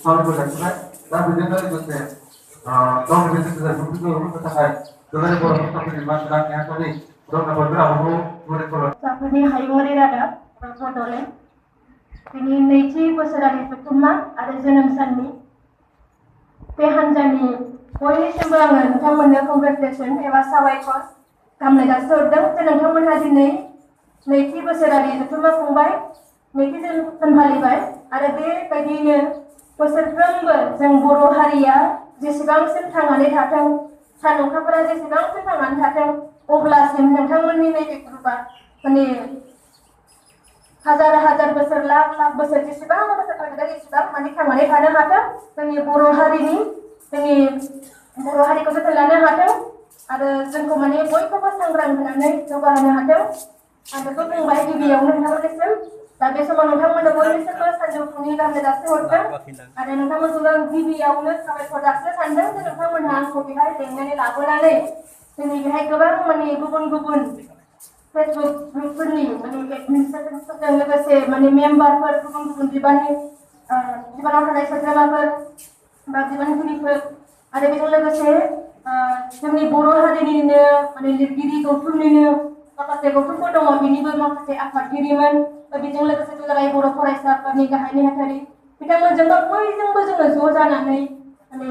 सावरायबो जासिबाय दा बेजोंनो लोगोसे गावनि बेसेन गोसा समफोरखौ होनो थाखाय दुलाराय बर' फरायसाफोरनि मानगोनां नेहाथारि धन्यबादफोर आबहावाखौ गुरै खालामो। जाफोरनि हायुङारि रादाब बड'लेण्ड बिनि नैथि बोसोरारि जथुम्मा आरो जोनोम साननि बे हान्जानि बयनिसिमबो आङो नोंथांमोननो कंग्रेचुलेसन एबा साबायखर गाहामलाय जासिहरदों जे नोंथांमोनहा दिनै नैथि बोसोरारि जथुम्मा खुंबाय, नैथि सान फालिबाय आरो बेबायदियैनो बोसोरफ्रोमबो जों बर' हारिया जेसेबांसिम थांनानै थाथों, सान अखाफोरा जेसेबांसिम थांनानै थाथों, अब्लासिम नोंथांमोननि नैबे ग्रुपआ माने हाजार हाजार बोसोर लाख लाख बोसोर जेसेबां बोसोर थांदों एसेबां माने थांनानै थानो हाथों, जोंनि बर' हारिखौ जोथोन लानो हाथों आरो जोंखौ माने बयखौबो सांग्रां होनानै जौगाहोनो हाथों। आं बेखौ बुंबाय गिबियावनो नोंथांमोननिसिम। दा बे समाव नोंथांमोननो बयनिसिमबो सानजौफुनि गाहामलाय जासिहरदों आरो नोंथांमोनखौ आं गिबियावनो साबायखर जासिनो सानदों जे नोंथांमोनहा आंखौ बेहाय लेंनानै लाबोनानै जोंनि बेहाय गोबां माने गुबुन गुबुन फेसबुक ग्रुपफोरनि माने एडमिनिस्ट्रेटरफोरजों लोगोसे माने मेम्बारफोर गुबुन गुबुन बिबानाव थानाय सोद्रोमाफोर बा बिबानगिरिफोर आरो बेजों लोगोसे जोंनि बर' हारिनिनो माने लिरगिरि गौथुमनिनो माखासे गौथुमफोर दङ, बिनिबो माखासे आफादगिरिमोन, बेजों लोगोसे दुलाराय बर' फरायसाफोरनि गाहाय नेहाथारि बिथांमोनजोंबो बयजोंबो जोङो ज' जानानै माने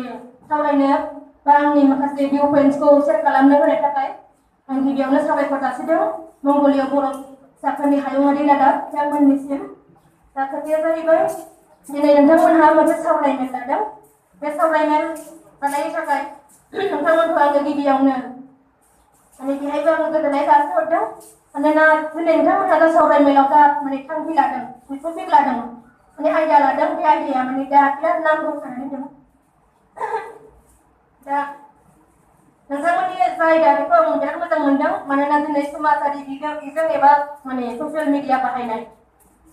सावरायनो बा आंनि माखासे भिउ पइन्ट्सखौ सेयार खालामनो होनो थाखाय आं गिबियावनो साबायखर जासिदों मंगलीय बर' फिसाफोरनि हायुङारि रादाब बिथांमोननिसिम। दा खोथाया जाहैबाय दिनै नोंथांमोनहा मोनसे सावरायमेल लादों। बे सावरायमेल लानायनि थाखाय नोंथांमोनखौ आङो गिबियावनो माने बेहायबो आङो गोजोननाय जासिहरदों। मानोना दिनै नोंथांमोनहा सावरायमेलाव दा माने थांखि लादों, टपिक लादों, माने आयदा लादों, बे आयदाया माने दा बिराद नांगौ जानानै दं। दा नोंथांमोननि जायगा बेखौ आं बिराद मोजां मोनदों, मानोना दिनै समाजारि बिजों एबा माने ससियेल मिडिया बाहायनाय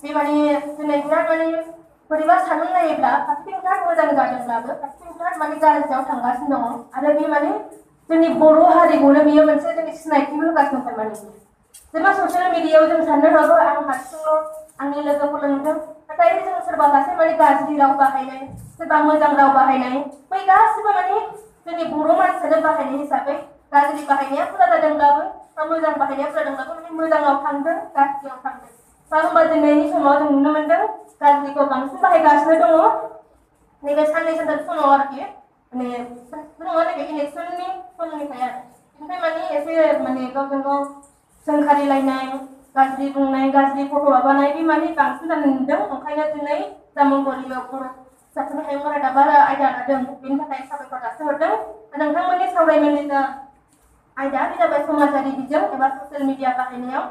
बे माने दिनै बिराद माने बोरैबा साननानै नायोब्ला फारसेथिं बिराद मोजां जादोंब्लाबो फारसेथिं बिराद माने गाज्रियाव थांगासिनो दङ आरो बे माने जोंनि बर' हारिखौनो बियो मोनसे जोंनि सिनायथिबो होगासिनो थारमाने। जेनेबा ससियेल मिडियायाव जों साननो हागौ आं हारसिंल' आंनि लोगोफोर नुदों, नाथाय जों सोरबा सासे माने गाज्रि राव बाहायनाय, सोरबा मोजां राव बाहायनाय, बै गासिबो माने जोंनि बर' मानसियानो बाहायनाय हिसाबै गाज्रि बाहायनाया फुरा जादोंब्लाबो बा मोजां बाहायनाया जादोंब्लाबो माने मोजाङाव थांदों, गाज्रियाव थांदों। मानो होनबा दिनैनि समाव जों नुनो मोनदों गाज्रिखौ बांसिन बाहायगासिनो दङ। नैबे साननै सानथाम समाव आरोखि माने नङा नैबे इलेक्सननि समनिफ्राय आरो ओमफ्राय माने एसे माने गावजों गाव सोंखारिलायनाय, गाज्रि बुंनाय, गाज्रि फट' माबानाय बे माने बांसिन जानो नुदों। ओंखायनो दिनै जा मंगलीय बर' फिसाफोरनि हायुङारि रादाब आयदा लादों, बेनि थाखाय साबायखर जासिहरदों। नोंथांमोननि सावरायमेलनि जा आयदा बे जाबाय समाजारि बिजों एबा ससियेल मिडिया बाहायनायाव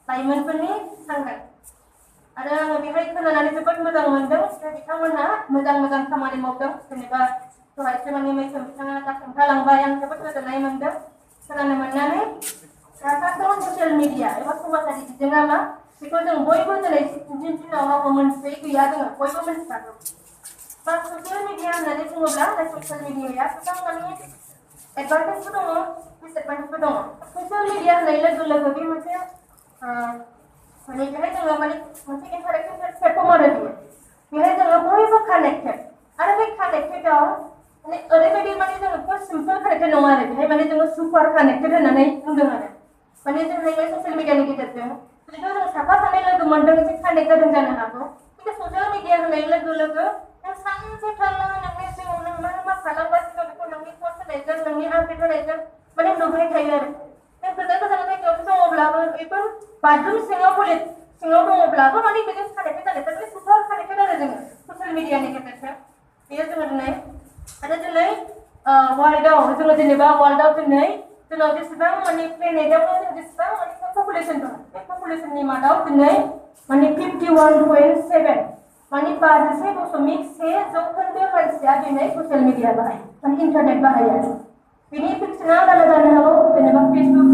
लाइमोनफोरनि सांग्रां। आरो आङो बेहाय खोनानानै जोबोद मोजां मोनदों जे बिथांमोनहा मोजां मोजां खामानि मावदों। जेनेबा दहायसो माने मैखोम बिथाङा दा खोन्थालांबाय, आं जोबोद गोजोननाय मोनदों खोनानो मोननानै। फार्स्टआव ससियेल मिडिया एबा समाजारि बिजोङा मा बेखौ जों बयबो दिनै दिनाव रावबो मोनथियै गैया, जोङो बयबो मोनथिखागौ। बा ससियेल मिडिया होननानै बुङोब्ला ससियेल मिडियाया गोबां माने एडभान्टेजबो दङ, डिसएडभान्टेजबो दङ। ससियेल मिडिया होननाय लोगो लोगो बे मोनसे माने बेहाय जोङो माने मोनसे इन्टारेक्टिभ प्लेटफर्म आरो बेहाय जोङो बयबो कानेक्टेड आरो बे कानेक्टेडआव माने ओरैबायदि माने जोङो सिम्पल कानेक्टेड नङा आरो बेहाय माने जोङो सुपार कानेक्टेड होननानै बुंदों आरो माने जों नैबे ससियेल मिडियानि गेजेरजों जुदिथ' जों साफा सानै लोगो मोनदों, एसे कानेक्ट जादों जानो हागौ, खिन्थु ससियेल मिडिया होननाय लोगो लोगो नों सानसे थारला नोंनि जिउआव नों मा मा खालामगासिनो बेखौ नोंनि पस्ट होनायजों, नोंनि आपडेट होनायजों माने नुबाय थायो आरो नों गोजान गोजान जायगायावसो दङब्लाबो बेफोर बाथरुम सिङाव दङब्लाबो माने बेजों कानेक्टेड जानायजों माने सुपार कानेक्टेड आरो जोङो ससियेल मिडियानि गेजेरजों। बेयो जोङो दिनै आरो दिनै वर्ल्डआव जोङो जेनेबा वर्ल्डआव दिनै जोंनाव जेसेबां माने प्लेनेटआवनो जों जेसेबां माने पपुलेसन दं, बे पपुलेसननि मादाव दिनै माने 51.7 माने 52.6% मानसिया दिनै ससियेल मिडिया बाहायो, माने इन्टारनेट बाहायो आरो बिनि फिक्सना आलादा जानो हागौ। जेनेबा फेसबुक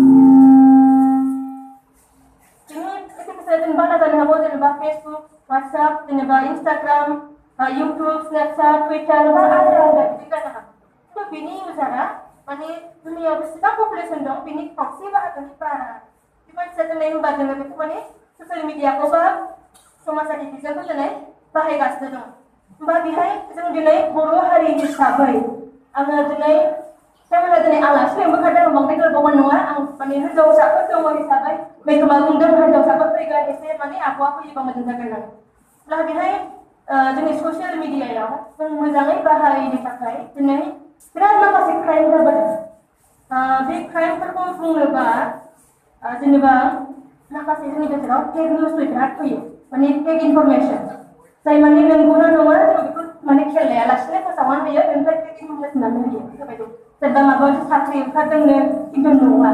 बारा जानो हागौ, जेनेबा फेसबुक, वाट्सएप, जेनेबा इन्स्टाग्राम, इउटुब, स्नेपचैट, टुइटार बा आलादा आलादा बिदि जानो हागौ। खिन्थु बिनि इउजारा माने दुनियाव बेसेबां पपुलेसन दं बिनि खावसे बाहागोनि बारा बे मानसिया दिनै होनबा जोङो बेखौ माने ससियेल मिडियाखौ बा समाजारि बिजोंखौ दिनै बाहायगासिनो दं। होमबा बेहाय जों दिनै बर' हारि हिसाबै आङो दिनै बिथांमोना दिनै आलासि लेंबोखादों बांद्राय गोबावमोन नङा आं माने हिनजावसाफोर दङ हिसाबै बेखौबा बुंदों हिनजावसाफोर फैगोन एसे माने आब'आ फैयोबा मोजां जागोन आरो अब्ला बेहाय जोंनि ससियेल मिडियायाव जों मोजाङै बाहायनो थाखाय दिनै बिराद माखासे क्राइम जाबोदों बे क्राइमफोरखौ बुङोबा जेनेबा माखासे जोंनि गेजेराव फेक निउसफोर बिराद फैयो माने फेक इनफरमेसन जाय माने नंगौना नङा जों बेखौ माने खेल लायालासिनो फोसावनानै होयो बेनिफ्राय फेक इनफरमेसन होनानै होयो बेफोरबायदि जेनेबा माबा मोनसे साख्रि ओंखारदोंनो खिन्थु नङा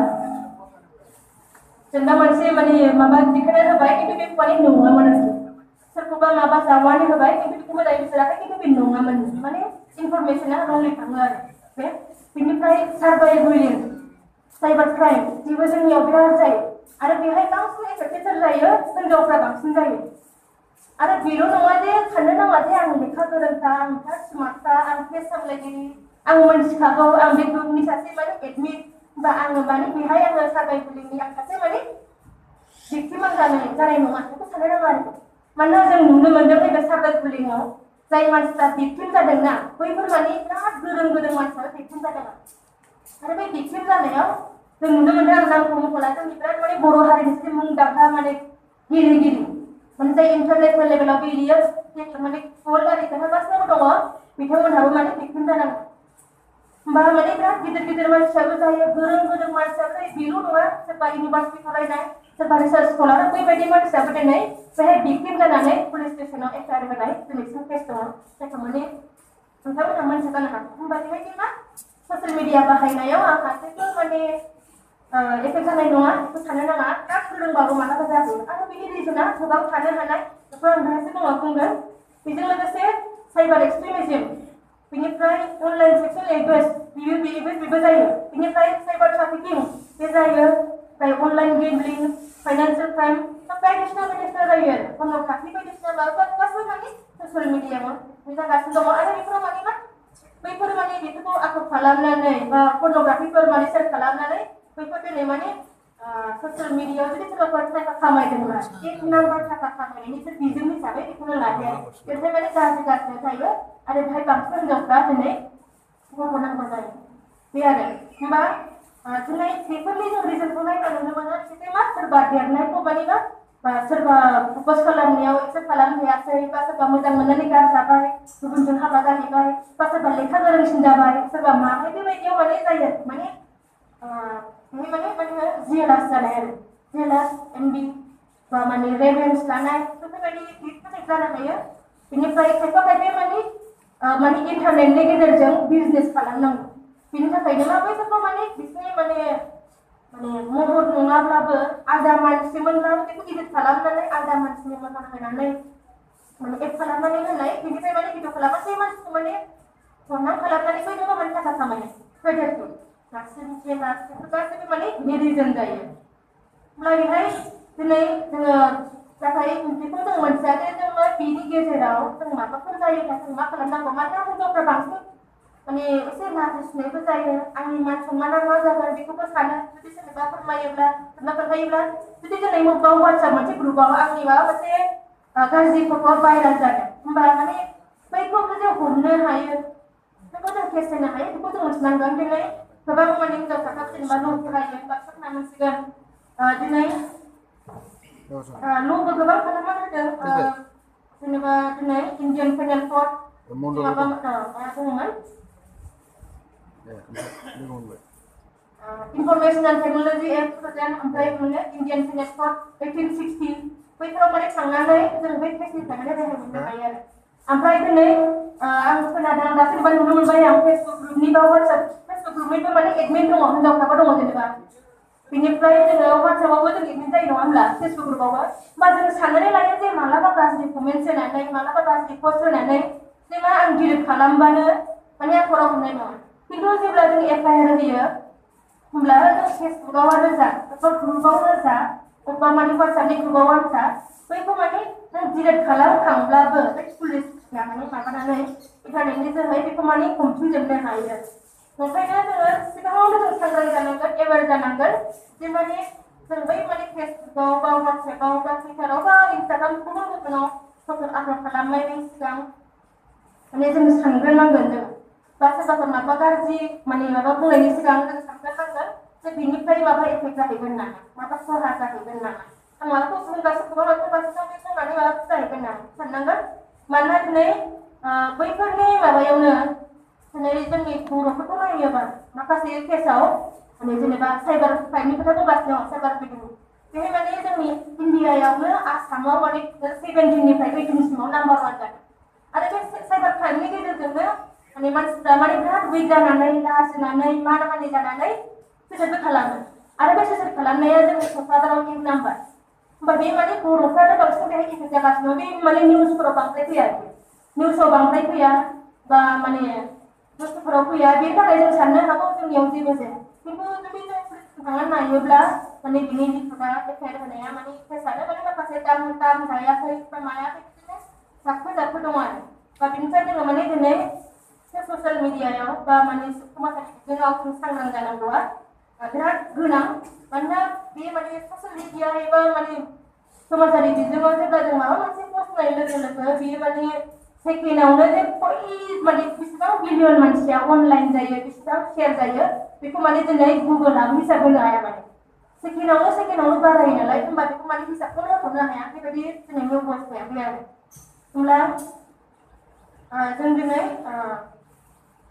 जेनेबा मोनसे माने माबा दिखांना होबाय खिन्थु बे माने नङामोन आरोखि सोरखौबा माबा जावनानै होबाय खिन्थु बेखौ मोजाङै बिजिराखै खिन्थु बे नङामोन माने इनफरमेसना रंलि थाङो आरो बेनिफ्राय साइबार बुलिं साइबार क्राइम बेबो जोंनियाव बिराद जायो आरो बेहाय बांसिन एफेक्टेड जायो हिनजावफ्रा बांसिन जायो आरो बेल' नङा जे साननो नाङा जे आं लेखा गोरोंखा आं बिराद स्मार्टखा आं फेस सामलायगिरि आं मोनथिखागौ आं बे ग्रुपनि सासे माने एडमिन बा आङो माने बेहाय आङो साइबार बुलिंनि आं सासे माने भिक्टिम जानाय नङा बेखौ साननो नाङा आरो मानोना जों नुनो मोनदों नैबे साइबार बुलिंआव जाय मानसिफ्रा भिक्टिम जादोंना बैफोर माने बिराद गोरों मानसिफ्रा भिक्टिम जादों आरो बे भिक्टिम जानायाव जों नुनो मोनदों आं नामखौ मख'ला जोंनि बिराद माने बर' हारिनि सासे मुंदांखा माने गेलेगिरि माने जाय इन्टारनेसनेल लेभेलाव गेलेयो माने वर्ल्ड आरि देरहागासिनो दङ बिथांमोनहाबो माने भिक्टिम जानांगौ होमबा माने बिराद गिदिर मानसियाबो जायो गोरों मानसियाबो जायो बेल' नङा सोरबा इउनिभार्सिटि फरायनाय सोरबा रिसार्च स्कलार बैबायदि मानसियाबो दिनै बेहाय भिक्टिम जानानै पुलिस स्टेसनाव एफआइआर होनाय दिनैसिम केस दङ जायखौ माने नोंथांमोनहा मोनथिया जानो हागौ होमबा बेहायनो मा ससियेल मिडिया बाहायनायाव आं सासेबो माने एफेक्ट जानाय नङा बेखौ साननो नाङा बिराद गोरोंबाबो मालाबा जाहैयो आरो बेनि रिजना गोबां थानो हानाय बेखौ आं दाहायसो दङ बुंगोन बेजों लोगोसे साइबार एक्सट्रिमिजम बेनिफ्राय अनलाइन सेक्सुअल एब्यूज बेबो जायो बेनिफ्राय साइबार ट्राफिकिं बे जायो ओमफ्राय अनलाइन गेमलिं फाइनान्सियेल क्राइम बायदिसिना जायो आरो पर्न'ग्राफि बायदिसिना माबा गासैबो माने ससियेल मिडियायाव जागासिनो दङ आरो बेफोराव माने मा बैफोर माने बेफोरखौ आपल'ड खालामनानै बा पर्न'ग्राफिफोर माने सेयार खालामनानै बैफोर दिनै माने ससियेल मिडियायाव जुदि सोरबाफोर थाखा खामायदोंब्ला एक नाम्बार थाखा खामायनायनि बिसोर बिजों हिसाबै बेखौनो लायो आरो बेनिफ्राय माने गाज्रि जायो आरो बेहाय बांसिन हिनजावफ्रा दिनै गब'नांगौ जायो बे आरो होमबा दिनै बेफोरनि जों रिजल्टखौ नायबा नुनो मोनो एसे मा सोरबा देरनायखौ मानेबा बा सोरबा प्रप'ज खालामनायाव एक्सेप्ट खालामहैयासै बा सोरबा मोजां मोननानै गारजाबाय गुबुनजों हाबा जाहैबाय बा सोरबा लेखा गोरोंसिन जाबाय सोरबा माहाय बेबायदियाव माने जायो माने जेलास जानाय आरो जेलास एमबि बा माने रेभेन्स लानाय बेफोरबायदि जानो हायो बेनिफ्राय खायफा माने इन्टारनेटनि गेजेरजों बिजनेस खालामनांगौ बिनि थाखायनो मा बैफोरखौ माने बिसोरनि माने महर नङाब्लाबो आलदा मानसिमोनब्लाबो बेखौ इदिट खालामनानै आलदा मानसिनि महर होनानै माने एड खालामनानै होनाय बेनिफ्राय माने भिडिअ खालामनानै मानसिखौ माने हरनां खालामनानै बैजोंबो माने थाखा खामायनाय बेफोरबायदि गासैबो माने रिजन जायो होमब्ला बेहाय दिनै जोङो नाथाय बेखौ जों मोनथिया जे जोङो बेनि गेजेराव जों माबाफोर जायोब्ला जों मा खालामनांगौ मानोना हिनजावफ्रा बांसिन माने एसे लाजिनायबो जायो आंनि मान सन्माना मा जागोन बेखौबो सानो जुदि सोरबा फोरमायोब्ला सोरबा खोन्थायोब्ला जुदि दिनै बबेबा वाट्सएप मोनसे ग्रुपआव आंनि माबा मोनसे गाज्रि फट'आ भाइराल जादों होमबा माने बैखौ जों हमनो हायो बेखौ जों केस होनो हायो बेखौ जों मिथिनांगोन दिनै गोबां माने हिनजावफ्रा जेनेबा ल' फरायो बा सोरना मोनसिगोन दिनै ल'बो गोबां खालामना होदों जेनेबा दिनै इन्डियान पेनेल कड माबा बुङोमोन इनफरमेशन एंड टेक्नोलॉजी एक्ट ओमफ्राय मोनो इन्डियान पेनेल कड 1860 बैफोराव माने थांनानै जों बै केसनिफ्राय माने रेहाय मोननो हायो आरो ओमफ्राय दिनै आं खोनादों दासिमबो नुनो मोनबाय आं फेसबुक ग्रुपनि बा वाट्सएप फेसबुक ग्रुपनिबो माने एडमिन दङ हिनजावफ्राबो दङ जेनेबा बेनिफ्राय जोङो वाट्सएपआवबो जों एडमिन जायो नङा होमब्ला फेसबुक ग्रुपआवबो होमबा जों साननानै लायो जे मालाबा गाज्रि कमेन्ट्स होनानै मालाबा गाज्रि पस्ट होनानै जे मा आं डिलिट खालामबानो माने आं फराव हमनाय नङा खिन्थु जेब्ला जों एफआइआर होयो होमब्ला जों फेसबुकआवनो जा बा ग्रुपआवनो जा अबेबा माने वाट्सएपनि ग्रुपआवनो जा बैखौ माने जों डिलिट खालामखांब्लाबो बे पुलिसना माने माबानानै इन्टारनेटनि जोहै बेखौ माने हमफिनजोबनो हायो ओंखायनो जोङो सिगाङावनो जों सांग्रां जानांगोन एवेर जानांगोन जे माने जों बै माने फेसबुकआव बा वाट्सएपआव बा टुइटाराव बा इन्सटाग्राम गुबुन गुबुनाव फट' आपल'ड खालामनायनि सिगां माने जों सानग्रोनांगोन जों बा सोरबाफोर माबा गाज्रि माने माबा बुंनायनि सिगां जों सानग्रोनांगोन जे बिनिफ्राय माबा एफेक्ट जाहैगोन नामा माबा खहा जाहैगोन नामा आं माबाखौ बुंगासिनो बुंगासिनो बुंनानै माबा जाहैगोन नामा साननांगोन मानोना दिनै बैफोरनि माबायावनो दिनै जोंनि बर'फोरखौ नायोबा माखासे केसाव माने जेनेबा साइबार क्राइमनि खोथा बुंगासिनो दं साइबार क्राइम बेहाय माने जोंनि इन्डियायावनो आसामाव माने 17निफ्राय 18सिमाव नाम्बार 1 जादों आरो बे साइबार क्राइमनि गेजेरजोंनो माने मानसिफ्रा माने बिराद उइक जानानै लाजिनानै माने जानानै सुइसाइडबो खालामो आरो बे सुइसाइड खालामनाया जोंनि क'क्राझाराव 1 नाम्बार होमबा बे माने बर'फ्रानो बांसिन बेहाय इफेक्ट जागासिनो बे माने निउसफोराव बांद्राय फैया निउसाव बांद्राय फैया बा माने बुस्थुफोराव फैया बेनि थाखाय जों साननो हागौ जोंनियाव जेबो जाया खिन्थु जुदि जों थांनानै नायोब्ला माने बिनि जिथुना एफआइआर होनाया माने केसानो माने माखासे दाम जायाखै बा मायाखै बिदिनो जाखो दं आरो बा बिनिफ्राय जोङो माने दिनै ससियेल मिडियायाव बा माने समाजारि बिजोङाव जों सांग्रां जानांगौआ बिराद गोनां मानोना बे माने ससियेल मिडिया एबा माने समाजारि बिजोङाव जेब्ला जों माबा मोनसे पस्ट होनाय लोगो लोगो बेयो माने सेकेन्डआवनो जे माने बेसेबां बिलियन मानसिया अनलाइन जायो बेसेबां शेयार जायो बेखौ माने दिनै गुगोलआ हिसाब होनो हाया माने सेकेन्डआवनो बारायो नालाय होमबा बेखौ माने हिसाबखौनो होनो हाया बेबायदि दिनैनि अबस्थाया बे आरो होमब्ला जों दिनै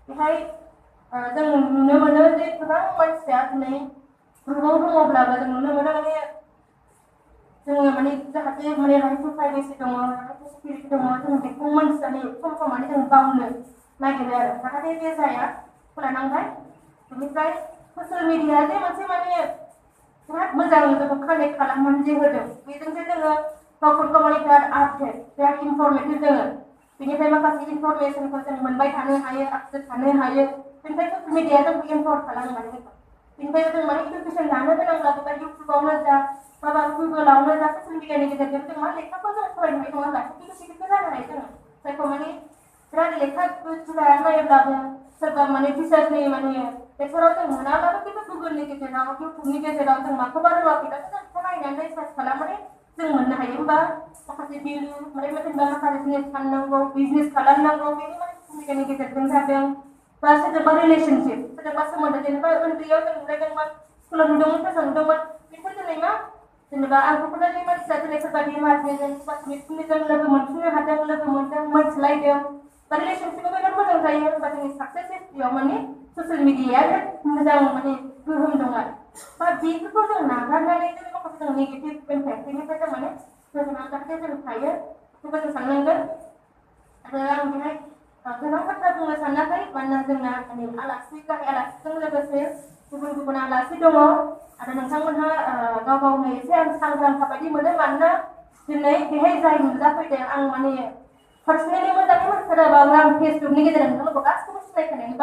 बेहाय जों नुनो मोनो जे गोबां मानसिया दिनै ग्रुपाव दङब्लाबो जों नुनो मोनो माने जोङो माने जाहाथे माने राइट टु प्राइभेसि दङ राइट टु सिकिउरिटि दङ जों बेखौ मोनथिनानै सम माने जों बावनो नागिरो आरो जाहाथे बे जाया लानांबाय बेनिफ्राय ससियेल मिडिया जे मोनसे माने बिराद मोजां जोंखौ कानेक्ट खालामनानै जे होदों बेजों जे जोङो गावखौ माने बिराद आपडेट बिराद इनफरमेटिभ जोङो बेनिफ्राय माखासे इनफरमेसनखौ जों मोनबाय थानो हायो आपडेट थानो हायो बेनिफ्राय ससियेल मिडिया जोंखौ इम्पावर खालामो माने जोंखौ बेनिफ्राय जों माने इडुकेसन लानो गोनांब्लाबो बा इउटुबावनो जा माबा गुगोलावनो जा ससियेल मिडियानि गेजेरजों जों मा लेखाखौ जों फरायनो हायो नङा होनबा टिकेटबो जानो हायो जोङो जायखौ माने बिराद लेखा बुरजा नायोब्लाबो सोरबा माने टिचार्सनि माने लेक्साराव जों मोनाब्लाबो खिन्थु गुगोलनि गेजेराव इउटुबनि गेजेराव जों माखौबा रोङाखैब्लाबो जों बेखौ नायनानै सार्च खालामनानै जों मोननो हायो होमबा माखासे भेलु माने जेनेबा माखासे जिनिस फाननांगौ बिजनेस खालामनांगौ बेनि माने ससियेल मिडियानि गेजेरजों जादों बा सोरजोंबा रिलेसनशिप सोरजोंबा सोमोन्दो जेनेबा उन्दैयाव जों नुलायदोंमोन स्कुलाव नुदोंमोन क्लासाव नुदोंमोन बेफोर दिनै मा जेनेबा आं क'क्राझारनि मानसिया दिनै सोरबा बेमारजों क्लासमेटफोरजों लोगो मोनफिननो हादों लोगो मोनदों मोनथिलायदों बा रिलेसनशिपआ बिराद मोजां जायो होनबा जोंनि साक्सेस हिस्ट्रियाव माने ससियेल मिडियाया बिराद मोजां माने गोहोम दं आरो बा बेफोरखौ जों नागारनानै जों माखासे जों नेगेटिभ इम्पेक्ट बेनिफ्राय जों माने गोजानाव जाहाथे जों थायो बेखौ जों साननांगोन आरो आं बेहाय गोबां बाथ्रा बुंनो सानाखै मानोना जोंना माने गाहाय आलासिजों लोगोसे गुबुन आलासि दङ आरो नोंथांमोनहा गाव गावनो एसे आं सांग्रांखा बायदि मोनो मानोना दिनै बेहाय जाय नुजाफैदों आं माने पार्सनेलि मोजाङै मोनथाराबाबो आं फेसबुकनि गेजेरजों नोंथांमोनखौ गासिखौबो सिनायखानायनि